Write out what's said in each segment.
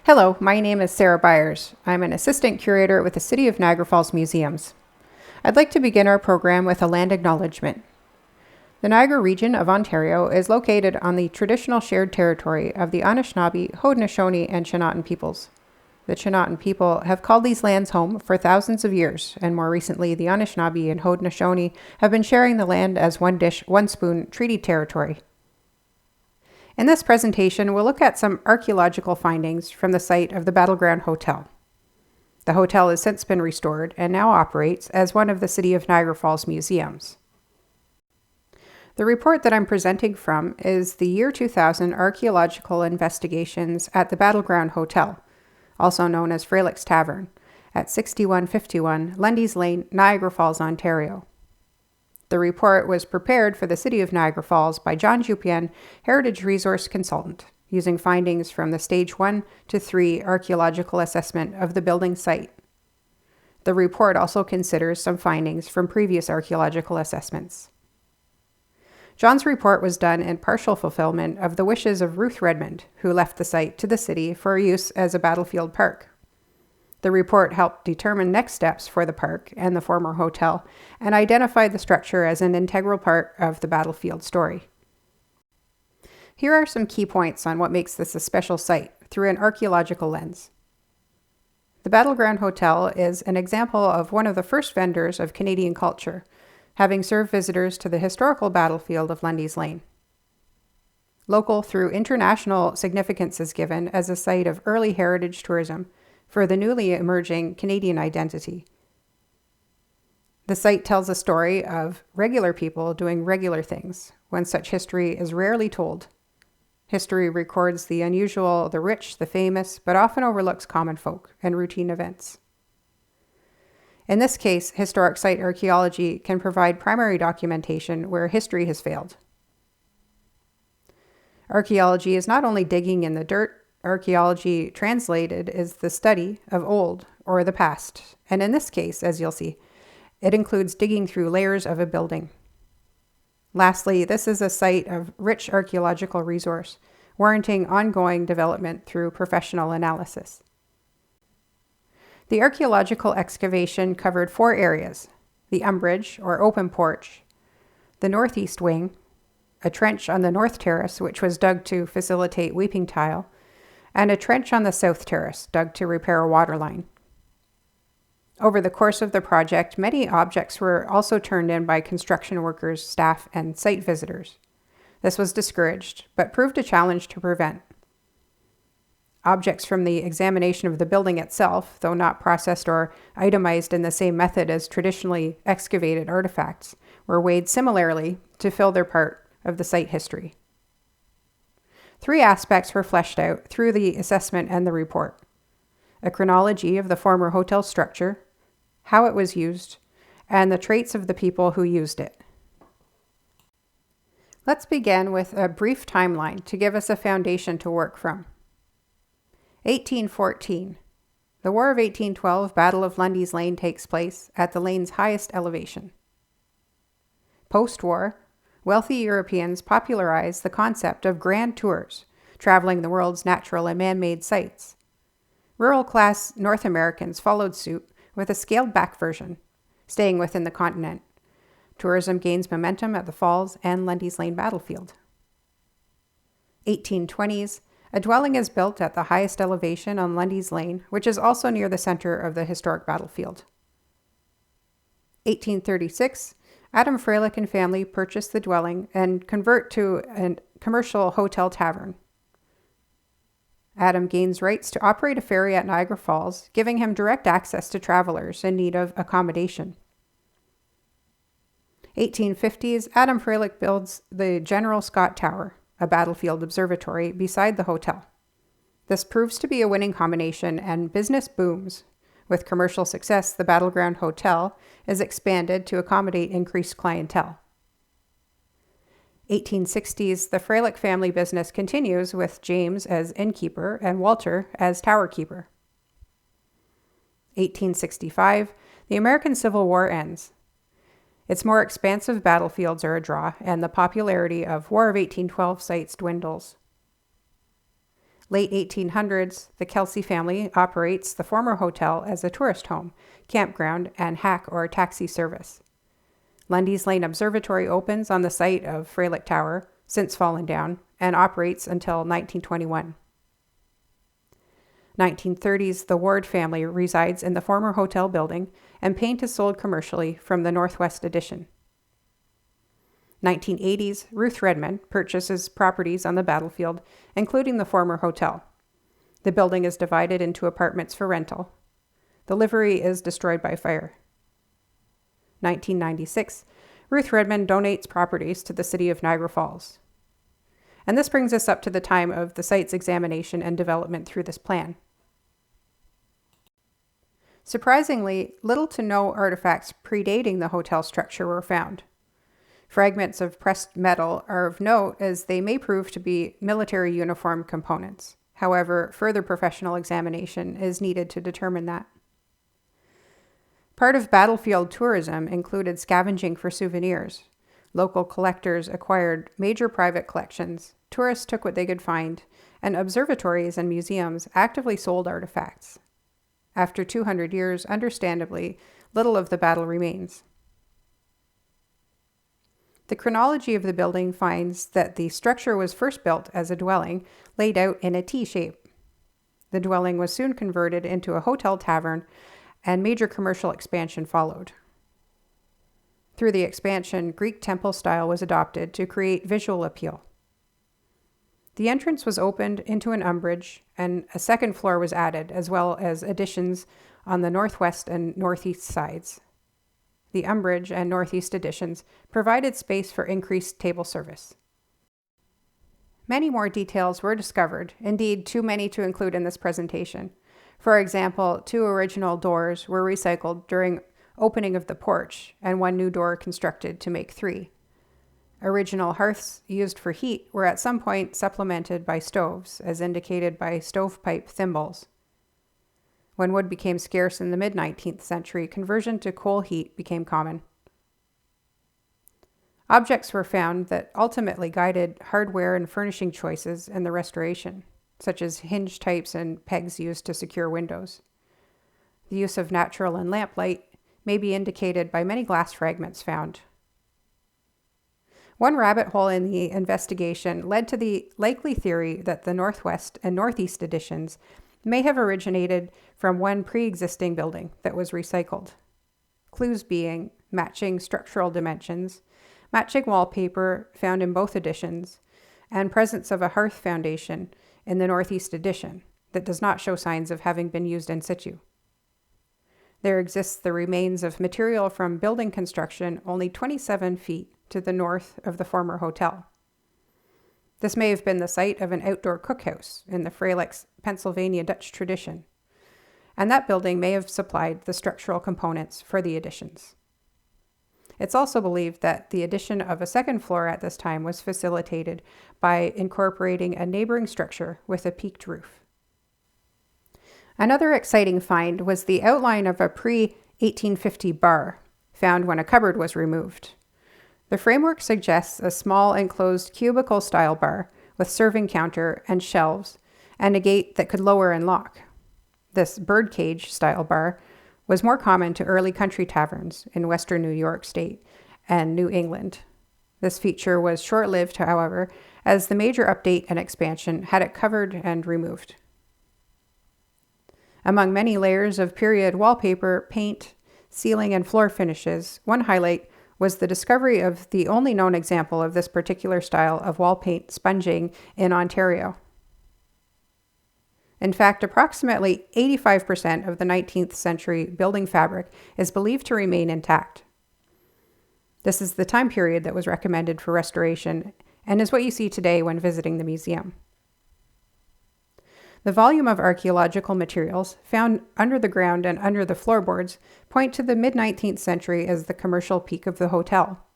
Hello, my name is Sarah Byers. I'm an assistant curator with the City of Niagara Falls Museums. I'd like to begin our program with a land acknowledgement. The Niagara region of Ontario is located on the traditional shared territory of the Anishinaabe, Haudenosaunee, and Chinootan peoples. The Chinootan people have called these lands home for thousands of years, and more recently, the Anishinaabe and Haudenosaunee have been sharing the land as one dish, one spoon treaty territory. In this presentation, we'll look at some archaeological findings from the site of the Battleground Hotel. The hotel has since been restored and now operates as one of the City of Niagara Falls museums. The report that I'm presenting from is the year 2000 archaeological investigations at the Battleground Hotel, also known as Frelick's Tavern, at 6151 Lundy's Lane, Niagara Falls, Ontario. The report was prepared for the City of Niagara Falls by John Jupien, Heritage Resource Consultant, using findings from the Stage 1 to 3 archaeological assessment of the building site. The report also considers some findings from previous archaeological assessments. John's report was done in partial fulfillment of the wishes of Ruth Redmond, who left the site to the city for use as a battlefield park. The report helped determine next steps for the park and the former hotel and identified the structure as an integral part of the battlefield story. Here are some key points on what makes this a special site through an archaeological lens. The Battleground Hotel is an example of one of the first vendors of Canadian culture, having served visitors to the historical battlefield of Lundy's Lane. Local through international significance is given as a site of early heritage tourism for the newly emerging Canadian identity. The site tells a story of regular people doing regular things, when such history is rarely told. History records the unusual, the rich, the famous, but often overlooks common folk and routine events. In this case, historic site archaeology can provide primary documentation where history has failed. Archaeology is not only digging in the dirt. Archaeology, translated, is the study of old or the past, and in this case, as you'll see, it includes digging through layers of a building. Lastly, this is a site of rich archaeological resource, warranting ongoing development through professional analysis. The archaeological excavation covered 4 areas: the umbrage, or open porch, the northeast wing, a trench on the north terrace, which was dug to facilitate weeping tile, and a trench on the south terrace, dug to repair a water line. Over the course of the project, many objects were also turned in by construction workers, staff, and site visitors. This was discouraged, but proved a challenge to prevent. Objects from the examination of the building itself, though not processed or itemized in the same method as traditionally excavated artifacts, were weighed similarly to fill their part of the site history. 3 aspects were fleshed out through the assessment and the report: a chronology of the former hotel structure, how it was used, and the traits of the people who used it. Let's begin with a brief timeline to give us a foundation to work from. 1814. The War of 1812 Battle of Lundy's Lane takes place at the lane's highest elevation. Post-war, wealthy Europeans popularized the concept of grand tours, traveling the world's natural and man-made sites. Rural-class North Americans followed suit with a scaled-back version, staying within the continent. Tourism gains momentum at the Falls and Lundy's Lane battlefield. 1820s, a dwelling is built at the highest elevation on Lundy's Lane, which is also near the center of the historic battlefield. 1836, Adam Frelick and family purchase the dwelling and convert to a commercial hotel tavern. Adam gains rights to operate a ferry at Niagara Falls, giving him direct access to travelers in need of accommodation. 1850s, Adam Frelick builds the General Scott Tower, a battlefield observatory, beside the hotel. This proves to be a winning combination and business booms. With commercial success, the Battleground Hotel is expanded to accommodate increased clientele. 1860s, the Frelick family business continues with James as innkeeper and Walter as tower keeper. 1865, the American Civil War ends. Its more expansive battlefields are a draw, and the popularity of War of 1812 sites dwindles. Late 1800s, the Kelsey family operates the former hotel as a tourist home, campground, and hack or taxi service. Lundy's Lane Observatory opens on the site of Frelick Tower, since fallen down, and operates until 1921. 1930s, the Ward family resides in the former hotel building, and paint is sold commercially from the Northwest Addition. 1980s, Ruth Redmond purchases properties on the battlefield, including the former hotel. The building is divided into apartments for rental. The livery is destroyed by fire. 1996, Ruth Redmond donates properties to the City of Niagara Falls. And this brings us up to the time of the site's examination and development through this plan. Surprisingly, little to no artifacts predating the hotel structure were found. Fragments of pressed metal are of note as they may prove to be military uniform components. However, further professional examination is needed to determine that. Part of battlefield tourism included scavenging for souvenirs. Local collectors acquired major private collections, tourists took what they could find, and observatories and museums actively sold artifacts. After 200 years, understandably, little of the battle remains. The chronology of the building finds that the structure was first built as a dwelling laid out in a T shape. The dwelling was soon converted into a hotel tavern, and major commercial expansion followed. Through the expansion, Greek temple style was adopted to create visual appeal. The entrance was opened into an umbrage, and a second floor was added, as well as additions on the northwest and northeast sides. The umbrage and northeast additions provided space for increased table service. Many more details were discovered, indeed too many to include in this presentation. For example, 2 original doors were recycled during opening of the porch, and 1 new door constructed to make 3. Original hearths used for heat were at some point supplemented by stoves, as indicated by stovepipe thimbles. When wood became scarce in the mid-19th century, conversion to coal heat became common. Objects were found that ultimately guided hardware and furnishing choices in the restoration, such as hinge types and pegs used to secure windows. The use of natural and lamplight may be indicated by many glass fragments found. One rabbit hole in the investigation led to the likely theory that the northwest and northeast additions may have originated from one pre-existing building that was recycled. Clues being matching structural dimensions, matching wallpaper found in both additions, and presence of a hearth foundation in the northeast addition that does not show signs of having been used in situ. There exists the remains of material from building construction only 27 feet to the north of the former hotel. This may have been the site of an outdoor cookhouse in the Frelick's Pennsylvania Dutch tradition, and that building may have supplied the structural components for the additions. It's also believed that the addition of a second floor at this time was facilitated by incorporating a neighboring structure with a peaked roof. Another exciting find was the outline of a pre-1850 bar, found when a cupboard was removed. The framework suggests a small enclosed cubicle-style bar with serving counter and shelves, and a gate that could lower and lock. This birdcage-style bar was more common to early country taverns in western New York State and New England. This feature was short-lived, however, as the major update and expansion had it covered and removed. Among many layers of period wallpaper, paint, ceiling, and floor finishes, one highlight was the discovery of the only known example of this particular style of wall paint sponging in Ontario. In fact, approximately 85% of the 19th century building fabric is believed to remain intact. This is the time period that was recommended for restoration and is what you see today when visiting the museum. The volume of archaeological materials found under the ground and under the floorboards point to the mid-19th century as the commercial peak of the hotel.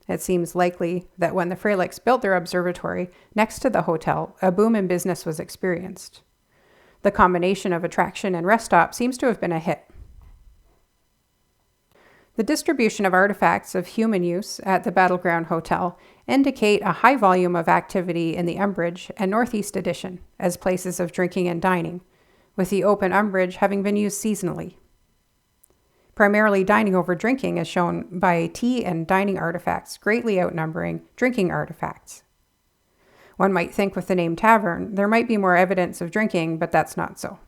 It seems likely that when the Frelicks built their observatory next to the hotel, a boom in business was experienced. The combination of attraction and rest stop seems to have been a hit. The distribution of artifacts of human use at the Battleground Hotel indicate a high volume of activity in the Umbridge and Northeast Addition as places of drinking and dining, with the open Umbridge having been used seasonally. Primarily dining over drinking is shown by tea and dining artifacts greatly outnumbering drinking artifacts. One might think with the name tavern, there might be more evidence of drinking, but that's not so.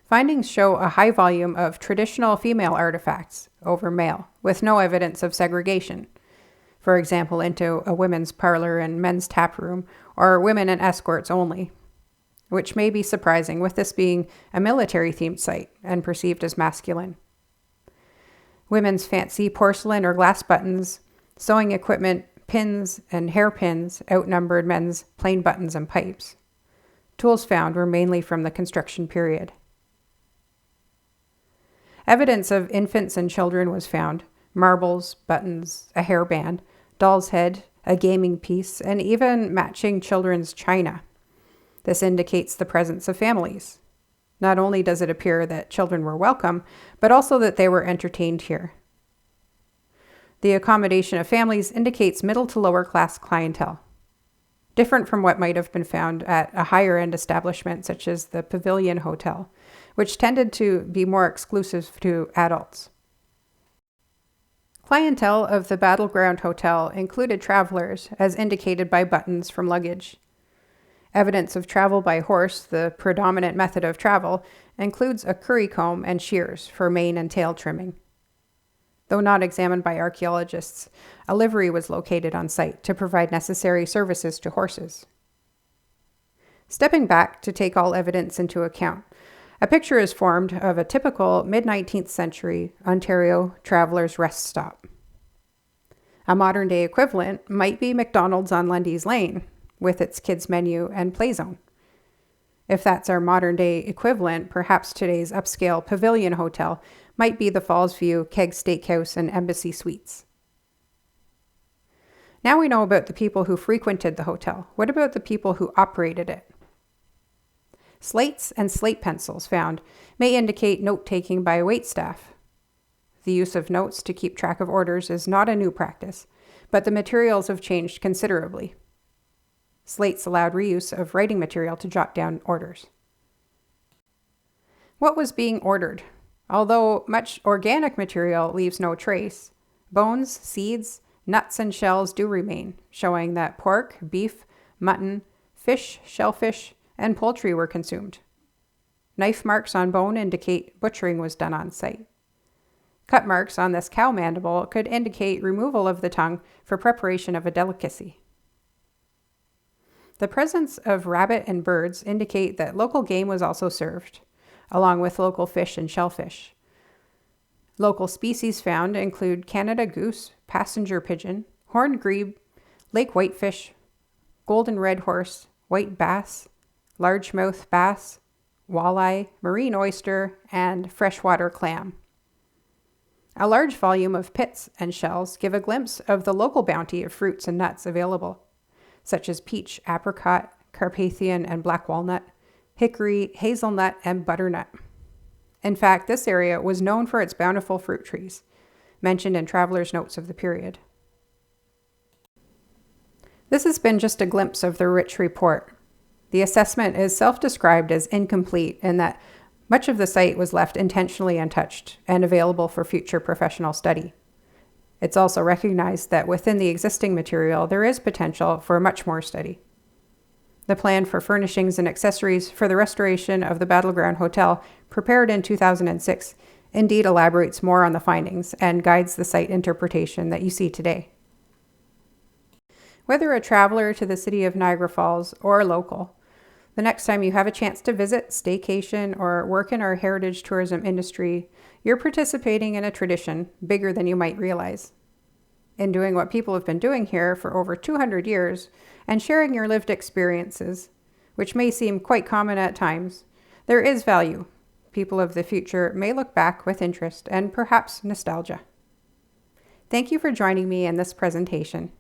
Findings show a high volume of traditional female artifacts over male, with no evidence of segregation. For example, into a women's parlor and men's tap room, or women and escorts only, which may be surprising with this being a military-themed site and perceived as masculine. Women's fancy porcelain or glass buttons, sewing equipment, pins, and hairpins outnumbered men's plain buttons and pipes. Tools found were mainly from the construction period. Evidence of infants and children was found: marbles, buttons, a hairband, doll's head, a gaming piece, and even matching children's china. This indicates the presence of families. Not only does it appear that children were welcome, but also that they were entertained here. The accommodation of families indicates middle to lower class clientele, different from what might have been found at a higher end establishment such as the Pavilion Hotel, which tended to be more exclusive to adults. Clientele of the Battleground Hotel included travelers, as indicated by buttons from luggage. Evidence of travel by horse, the predominant method of travel, includes a currycomb and shears for mane and tail trimming. Though not examined by archaeologists, a livery was located on site to provide necessary services to horses. Stepping back to take all evidence into account, a picture is formed of a typical mid-19th century Ontario traveler's rest stop. A modern-day equivalent might be McDonald's on Lundy's Lane, with its kids menu and play zone. If that's our modern-day equivalent, perhaps today's upscale Pavilion Hotel might be the Falls View Keg Steakhouse and Embassy Suites. Now we know about the people who frequented the hotel. What about the people who operated it? Slates and slate pencils found may indicate note-taking by waitstaff. The use of notes to keep track of orders is not a new practice, but the materials have changed considerably. Slates allowed reuse of writing material to jot down orders. What was being ordered? Although much organic material leaves no trace, bones, seeds, nuts, and shells do remain, showing that pork, beef, mutton, fish, shellfish, and poultry were consumed. Knife marks on bone indicate butchering was done on site. Cut marks on this cow mandible could indicate removal of the tongue for preparation of a delicacy. The presence of rabbit and birds indicate that local game was also served, along with local fish and shellfish. Local species found include Canada goose, passenger pigeon, horned grebe, lake whitefish, golden red horse, white bass, largemouth bass, walleye, marine oyster, and freshwater clam. A large volume of pits and shells give a glimpse of the local bounty of fruits and nuts available, such as peach, apricot, Carpathian, and black walnut, hickory, hazelnut, and butternut. In fact, this area was known for its bountiful fruit trees, mentioned in travelers' notes of the period. This has been just a glimpse of the rich report. The assessment is self-described as incomplete in that much of the site was left intentionally untouched and available for future professional study. It's also recognized that within the existing material, there is potential for much more study. The plan for furnishings and accessories for the restoration of the Battleground Hotel, prepared in 2006, indeed elaborates more on the findings and guides the site interpretation that you see today. Whether a traveler to the City of Niagara Falls or local, the next time you have a chance to visit, staycation, or work in our heritage tourism industry, you're participating in a tradition bigger than you might realize. In doing what people have been doing here for over 200 years and sharing your lived experiences, which may seem quite common at times, there is value. People of the future may look back with interest and perhaps nostalgia. Thank you for joining me in this presentation.